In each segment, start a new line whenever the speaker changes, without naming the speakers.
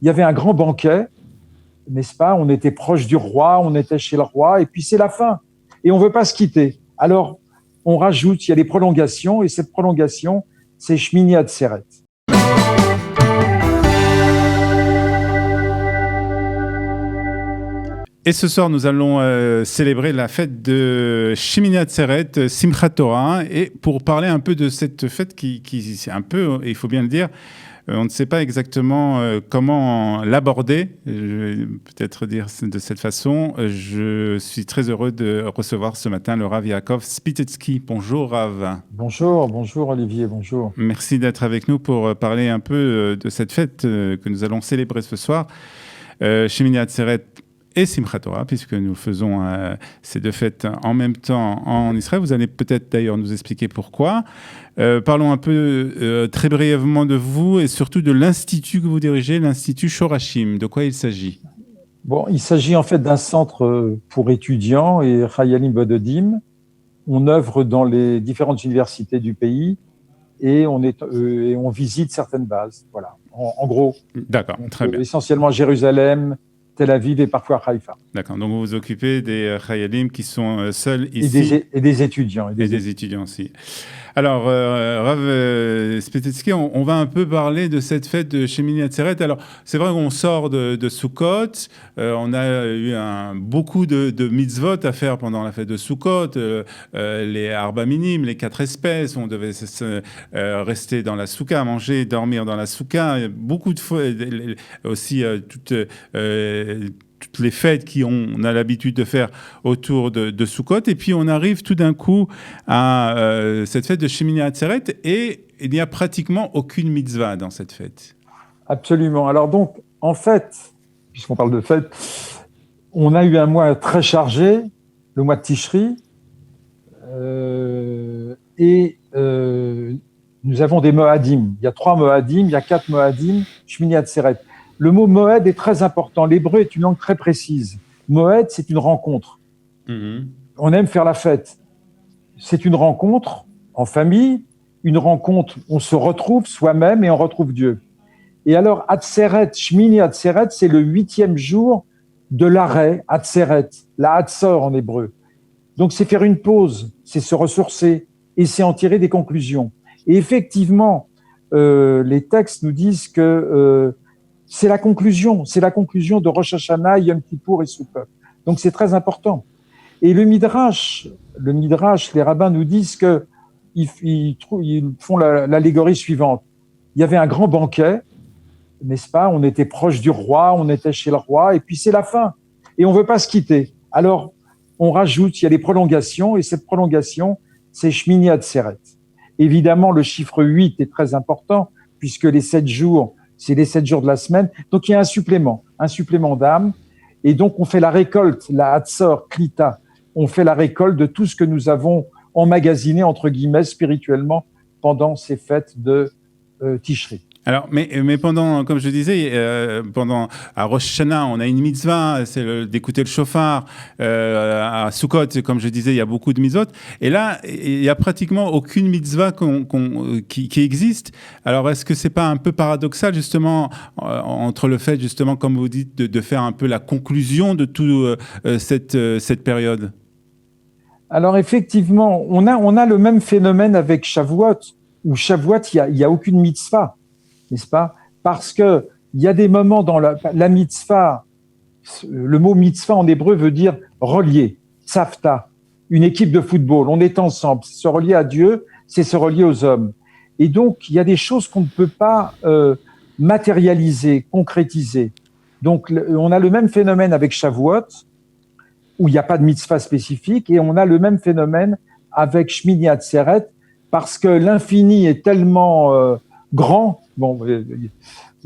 il y avait un grand banquet, n'est-ce pas? On était proche du roi, on était chez le roi, et puis c'est la fin. Et on ne veut pas se quitter. Alors, on rajoute, il y a des prolongations, et cette prolongation, c'est Shmini Atzeret.
Et ce soir, nous allons célébrer la fête de Shemini Atzeret, Simchat Torah. Et pour parler un peu de cette fête qui c'est un peu, il faut bien le dire, on ne sait pas exactement comment l'aborder. Je vais peut-être dire de cette façon. Je suis très heureux de recevoir ce matin le Rav Yaakov Spitetsky. Bonjour Rav.
Bonjour Olivier, bonjour.
Merci d'être avec nous pour parler un peu de cette fête que nous allons célébrer ce soir. Shemini Atzeret et Simchat Torah, puisque nous faisons ces deux fêtes en même temps en Israël. Vous allez peut-être d'ailleurs nous expliquer pourquoi. Parlons un peu très brièvement de vous et surtout de l'institut que vous dirigez, l'Institut Shorashim. De quoi il s'agit?
Bon, il s'agit en fait d'un centre pour étudiants et Chayalim Bododim. On œuvre dans les différentes universités du pays et on visite certaines bases. Voilà, en gros.
D'accord, très bien.
Essentiellement Jérusalem, Tel Aviv et parfois Haïfa.
D'accord, donc vous vous occupez des Chayalim qui sont seuls ici.
Et des étudiants.
Et des étudiants aussi. Alors, Rav Spitetsky, on va un peu parler de cette fête de Shemini Atzeret. Alors, c'est vrai qu'on sort de Sukkot. On a eu beaucoup de mitzvot à faire pendant la fête de Sukkot. Les arba minim, les 4 espèces. On devait rester dans la soukha, manger, dormir dans la soukha. Beaucoup de fois, aussi toutes les fêtes qu'on a l'habitude de faire autour de Sukkot. Et puis, on arrive tout d'un coup à cette fête de Shemini Atzeret et il n'y a pratiquement aucune mitzvah dans cette fête.
Absolument. Alors donc, en fait, puisqu'on parle de fête, on a eu un mois très chargé, le mois de Tishri, et nous avons des Moadim. Il y a 3 Moadim, il y a 4 Moadim, Shemini Atzeret. Le mot Moed est très important. L'hébreu est une langue très précise. Moed, c'est une rencontre. On aime faire la fête. C'est une rencontre en famille, une rencontre, on se retrouve soi-même et on retrouve Dieu. Et alors, Atzeret, Shmini Atzeret, c'est le 8e jour de l'arrêt, Atzeret, la Hatzor en hébreu. Donc, c'est faire une pause, c'est se ressourcer et c'est en tirer des conclusions. Et effectivement, les textes nous disent que c'est la conclusion de Rosh Hashanah, Yom Kippour et Sukkot. Donc c'est très important. Et le Midrash, les rabbins nous disent que ils font l'allégorie suivante. Il y avait un grand banquet, n'est-ce pas? On était proche du roi, on était chez le roi, et puis c'est la fin. Et on ne veut pas se quitter. Alors on rajoute, il y a des prolongations, et cette prolongation, c'est Shmini Atzeret. Évidemment, le chiffre 8 est très important, puisque les 7 jours, c'est les 7 jours de la semaine. Donc, il y a un supplément d'âme. Et donc, on fait la récolte, la Hatzor, Klita. On fait la récolte de tout ce que nous avons emmagasiné, entre guillemets, spirituellement, pendant ces fêtes de Tishri.
Alors, mais pendant, comme je disais, pendant à Rosh Hashanah, on a une mitzvah, c'est d'écouter le shofar. À Sukkot, comme je disais, il y a beaucoup de mitzvot. Et là, il y a pratiquement aucune mitzvah qui existe. Alors, est-ce que c'est pas un peu paradoxal justement entre le fait, justement, comme vous dites, de faire un peu la conclusion de toute cette période?
Alors, effectivement, on a le même phénomène avec Shavuot, où Shavuot, il y a aucune mitzvah. N'est-ce pas? Parce que il y a des moments dans la mitzvah, le mot mitzvah en hébreu veut dire relier, tzavta, une équipe de football, on est ensemble, se relier à Dieu, c'est se relier aux hommes. Et donc, il y a des choses qu'on ne peut pas matérialiser, concrétiser. Donc, on a le même phénomène avec Shavuot, où il n'y a pas de mitzvah spécifique, et on a le même phénomène avec Shmini Atzeret, parce que l'infini est tellement grand,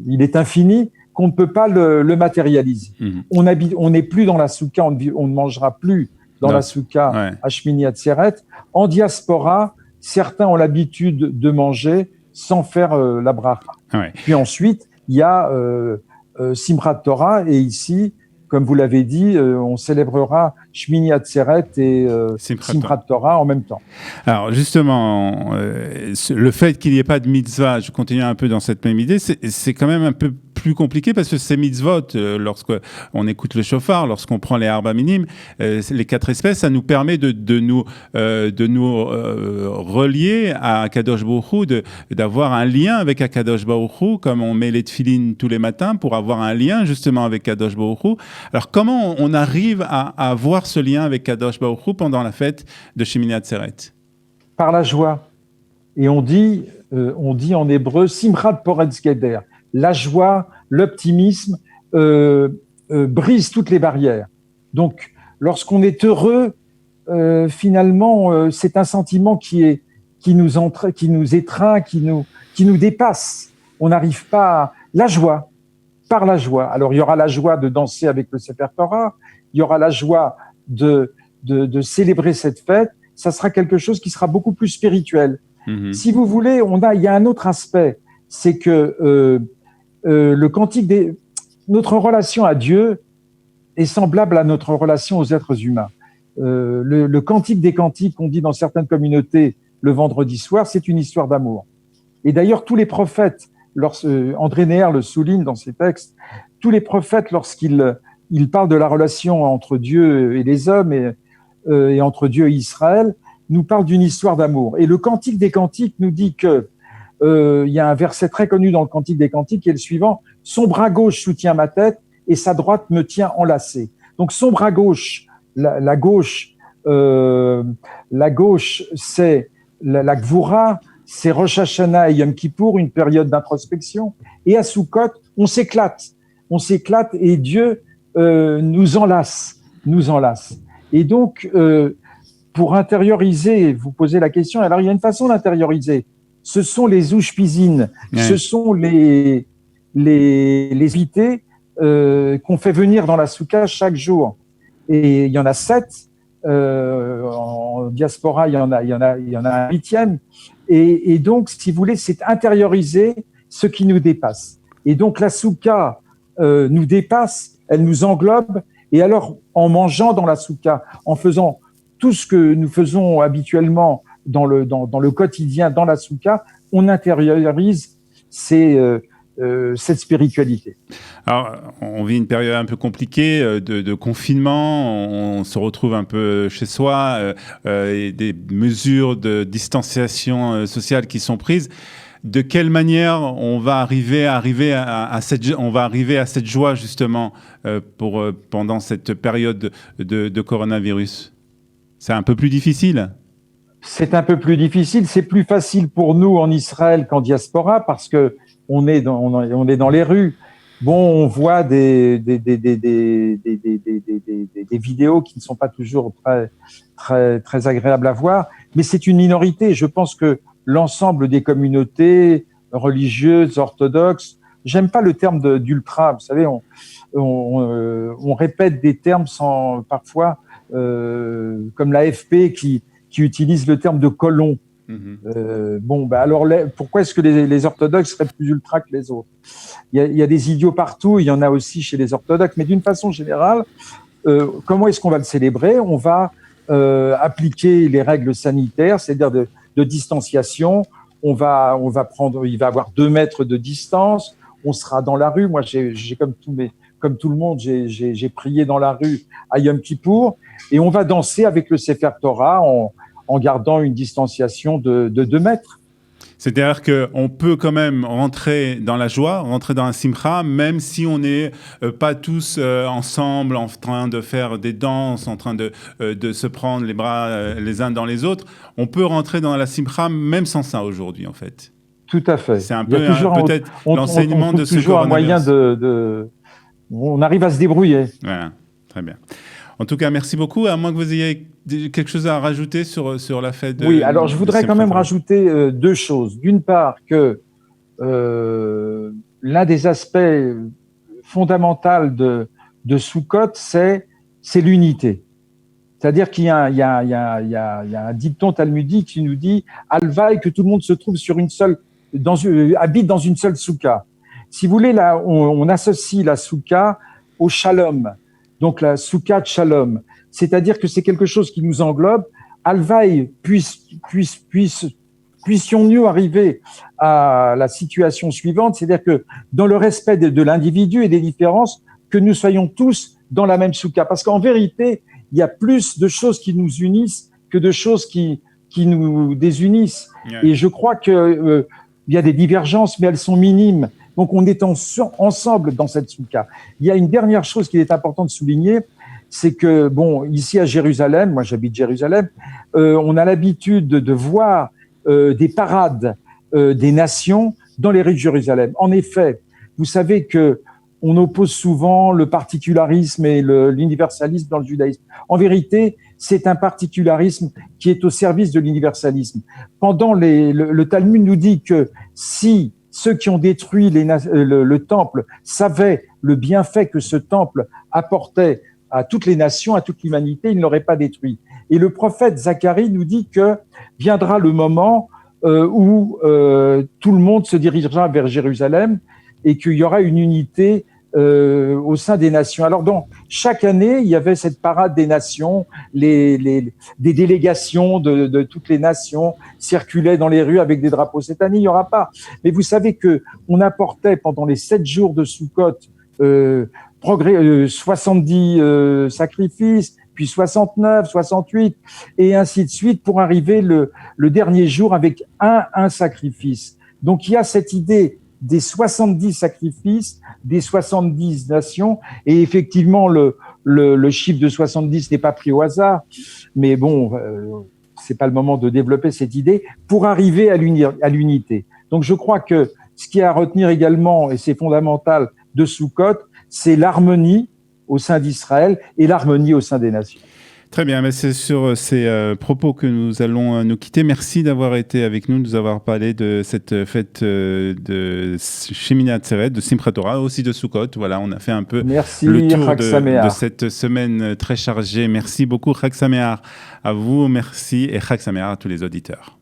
il est infini, qu'on ne peut pas le matérialiser. On n'est plus dans la soukha, on ne mangera plus dans la soukha à Shmini Atzeret. En diaspora, certains ont l'habitude de manger sans faire la bracha. Puis ensuite, il y a Simchat Torah, et ici, comme vous l'avez dit, on célébrera Shmini Atzeret et Simchat Torah en même temps.
Alors justement, le fait qu'il n'y ait pas de mitzvah, je continue un peu dans cette même idée, c'est quand même un peu plus compliqué parce que ces mitzvot, lorsqu'on écoute le shofar, lorsqu'on prend les arba minim, les 4 espèces, ça nous permet de nous relier à Kadosh Baruch Hu, d'avoir un lien avec Kadosh Baruch Hu, comme on met les tefilines tous les matins pour avoir un lien justement avec Kadosh Baruch Hu. Alors comment on arrive à avoir ce lien avec Kadosh Baruch Hu pendant la fête de Shemini Atzeret?
Par la joie. Et on dit en hébreu, Simchat Poretz Geder. La joie, l'optimisme brise toutes les barrières. Donc, lorsqu'on est heureux, finalement, c'est un sentiment qui nous étreint, qui nous dépasse. On n'arrive pas à... La joie, par la joie. Alors, il y aura la joie de danser avec le Sefer Torah, il y aura la joie de célébrer cette fête. Ça sera quelque chose qui sera beaucoup plus spirituel. Mmh. Si vous voulez, il y a un autre aspect, c'est que le cantique notre relation à Dieu est semblable à notre relation aux êtres humains. Le cantique des cantiques qu'on dit dans certaines communautés le vendredi soir, c'est une histoire d'amour. Et d'ailleurs, tous les prophètes, André Neher le souligne dans ses textes, tous les prophètes, lorsqu'ils parlent de la relation entre Dieu et les hommes et entre Dieu et Israël, nous parlent d'une histoire d'amour. Et le cantique des cantiques nous dit que il y a un verset très connu dans le cantique des cantiques qui est le suivant: son bras gauche soutient ma tête et sa droite me tient enlacé. Donc son bras gauche, la gauche, c'est la Gvura, c'est Rosh Hashanah et Yom Kippour, une période d'introspection. Et à Sukkot, on s'éclate et Dieu nous enlace. Et donc, pour intérioriser, vous posez la question, alors il y a une façon d'intérioriser. Ce sont les ushpizines, ce sont les invités qu'on fait venir dans la soukha chaque jour. Et il y en a 7. En diaspora, il y en a un 8e. Et donc, si vous voulez, c'est intérioriser ce qui nous dépasse. Et donc, la soukha nous dépasse, elle nous englobe. Et alors, en mangeant dans la soukha, en faisant tout ce que nous faisons habituellement dans le quotidien, dans la soukha, on intériorise cette spiritualité.
Alors, on vit une période un peu compliquée de confinement, on se retrouve un peu chez soi, et des mesures de distanciation sociale qui sont prises. De quelle manière on va arriver à cette joie justement pendant cette période de coronavirus? C'est un peu plus difficile?
C'est un peu plus difficile. C'est plus facile pour nous en Israël qu'en diaspora parce que on est dans les rues. Bon, on voit des vidéos qui ne sont pas toujours très agréables à voir, mais c'est une minorité. Je pense que l'ensemble des communautés religieuses, orthodoxes, j'aime pas le terme d'ultra. Vous savez, on répète des termes sans parfois, comme l'AFP qui utilise le terme de colon. Alors pourquoi est-ce que les orthodoxes seraient plus ultra que les autres? Il y a des idiots partout, il y en a aussi chez les orthodoxes, mais d'une façon générale, comment est-ce qu'on va le célébrer? On va appliquer les règles sanitaires, c'est-à-dire de distanciation. Il va avoir 2 mètres de distance. On sera dans la rue. Moi, j'ai comme tout le monde, j'ai prié dans la rue à Yom Kippour, et on va danser avec le Sefer Torah en gardant une distanciation de 2 mètres.
C'est-à-dire qu'on peut quand même rentrer dans la joie, rentrer dans un simcha, même si on n'est pas tous ensemble en train de faire des danses, en train de se prendre les bras les uns dans les autres. On peut rentrer dans la simcha même sans ça aujourd'hui, en fait.
Tout à fait.
C'est un peu peut-être l'enseignement de ce
toujours un moyen on arrive à se débrouiller.
Voilà, très bien. En tout cas, merci beaucoup. À moins que vous ayez quelque chose à rajouter sur la fête.
Oui, alors je voudrais quand même rajouter 2 choses. D'une part, que l'un des aspects fondamentaux de Sukkot, c'est l'unité. C'est-à-dire qu'il y a un dicton talmudique qui nous dit « Alvaï » que tout le monde se trouve habite dans une seule soukha. Si vous voulez, là, on associe la soukha au shalom. Donc la soukha de shalom, c'est-à-dire que c'est quelque chose qui nous englobe. Alvaï puisse puissions-nous arriver à la situation suivante, c'est-à-dire que dans le respect de l'individu et des différences, que nous soyons tous dans la même soukha. Parce qu'en vérité, il y a plus de choses qui nous unissent que de choses qui nous désunissent. Ouais. Et je crois que il y a des divergences, mais elles sont minimes. Donc, on est ensemble dans cette soukha. Il y a une dernière chose qu'il est important de souligner, c'est que, bon, ici à Jérusalem, moi j'habite Jérusalem, on a l'habitude de voir des parades des nations dans les rues de Jérusalem. En effet, vous savez que on oppose souvent le particularisme et l'universalisme dans le judaïsme. En vérité, c'est un particularisme qui est au service de l'universalisme. Pendant le Talmud nous dit que si ceux qui ont détruit le temple savaient le bienfait que ce temple apportait à toutes les nations, à toute l'humanité, ils ne l'auraient pas détruit. Et le prophète Zacharie nous dit que viendra le moment où tout le monde se dirigera vers Jérusalem et qu'il y aura une unité au sein des nations. Alors donc, chaque année, il y avait cette parade des nations, des délégations de toutes les nations circulaient dans les rues avec des drapeaux. Cette année, il n'y aura pas. Mais vous savez qu'on apportait pendant les 7 jours de Sukkot 70 sacrifices, puis 69, 68, et ainsi de suite, pour arriver le dernier jour avec un sacrifice. Donc, il y a cette idée des 70 sacrifices, des 70 nations, et effectivement, le chiffre de 70 n'est pas pris au hasard, mais bon, c'est pas le moment de développer cette idée, pour arriver à l'unité. Donc, je crois que ce qui est à retenir également, et c'est fondamental, de Sukkot, c'est l'harmonie au sein d'Israël et l'harmonie au sein des nations.
Très bien, mais c'est sur ces propos que nous allons nous quitter. Merci d'avoir été avec nous, de nous avoir parlé de cette fête de Shemini Atzeret, de Simchat Torah, aussi de Sukkot. Voilà, on a fait un peu le tour de cette semaine très chargée. Merci beaucoup, Chag Sameach, à vous, merci, et Chag Sameach à tous les auditeurs.